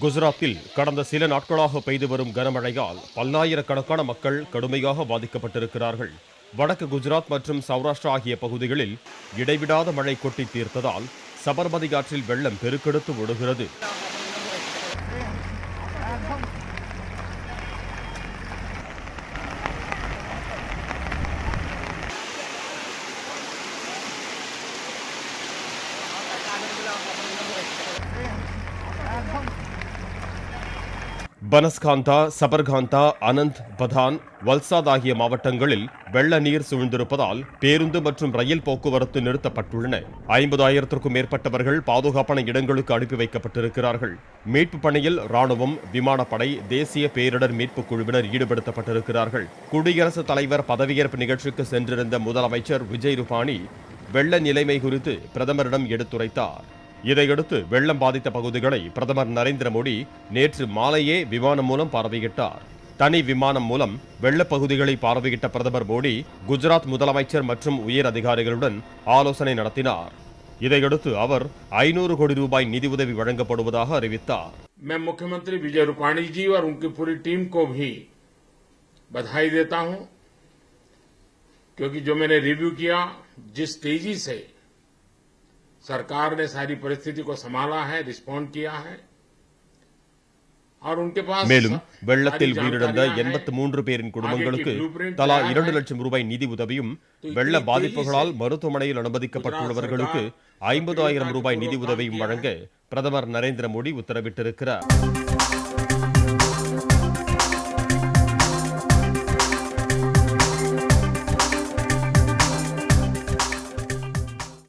குஜராத்தில் கடந்த சில நாட்களாக பெய்து வரும் கனமழையால் பல்லாயிரக்கணக்கான மக்கள் கடுமையாக பாதிக்கப்பட்டிருக்கிறார்கள். வடக்கு குஜராத் மற்றும் சௌராஷ்டிரா ஆகிய பகுதிகளில் இடைவிடாத மழை கொட்டி தீர்த்ததால் சபர்மதி ஆற்றில் வெள்ளம் பெருக்கெடுத்து ஓடுகிறது. பனஸ்காந்தா, சபர்காந்தா, அனந்த், பதான், வல்சாத் ஆகிய மாவட்டங்களில் வெள்ள நீர் சூழ்ந்திருப்பதால் பேருந்து மற்றும் ரயில் போக்குவரத்து நிறுத்தப்பட்டுள்ளன. 50,000க்கும் மேற்பட்டவர்கள் பாதுகாப்பான இடங்களுக்கு அனுப்பி வைக்கப்பட்டிருக்கிறார்கள். மீட்பு பணியில் ராணுவம், விமானப்படை, தேசிய பேரிடர் மீட்பு குழுவினர் ஈடுபடுத்தப்பட்டிருக்கிறார்கள். குடியரசுத் தலைவர் பதவியேற்பு நிகழ்ச்சிக்கு சென்றிருந்த முதலமைச்சர் விஜய் ரூபானி வெள்ள நிலைமை குறித்து பிரதமரிடம் எடுத்துரைத்தார். இதையடுத்து வெள்ளம் பாதித்த பகுதிகளை பிரதமர் நரேந்திர மோடி நேற்று மாலையே விமானம் மூலம் பார்வையிட்டார். தனி விமானம் மூலம் வெள்ளப் பகுதிகளை பார்வையிட்ட பிரதமர் மோடி குஜராத் முதலமைச்சர் மற்றும் உயர் அதிகாரிகளுடன் ஆலோசனை நடத்தினார். இதையடுத்து அவர் 500 கோடி ரூபாய் நிதியுதவி வழங்கப்படுவதாக அறிவித்தார். मैं मुख्यमंत्री विजय रूपाणी जी और उनकी पूरी टीम को भी बधाई देता हूं, क्योंकि जो मैंने रिव्यू किया, जिस तेजी से सरकार ने सारी परिस्थिति को संभाला है, रिस्पॉन्ड किया है और उनके पास மேலும் வெள்ளத்தில் உயிரிழந்த 83 பேரின் குடும்பங்களுக்கு தலா 2 லட்சம் ரூபாய் நிதி உதவியும், வெள்ள பாதிப்புகளால் மருத்துவமனையில் அனுமதிக்கப்பட்டுள்ளவர்களுக்கு 50,000 ரூபாய் நிதி உதவியும் வழங்க பிரதமர் நரேந்திர மோடி உத்தரவிட்டிருக்கிறார்.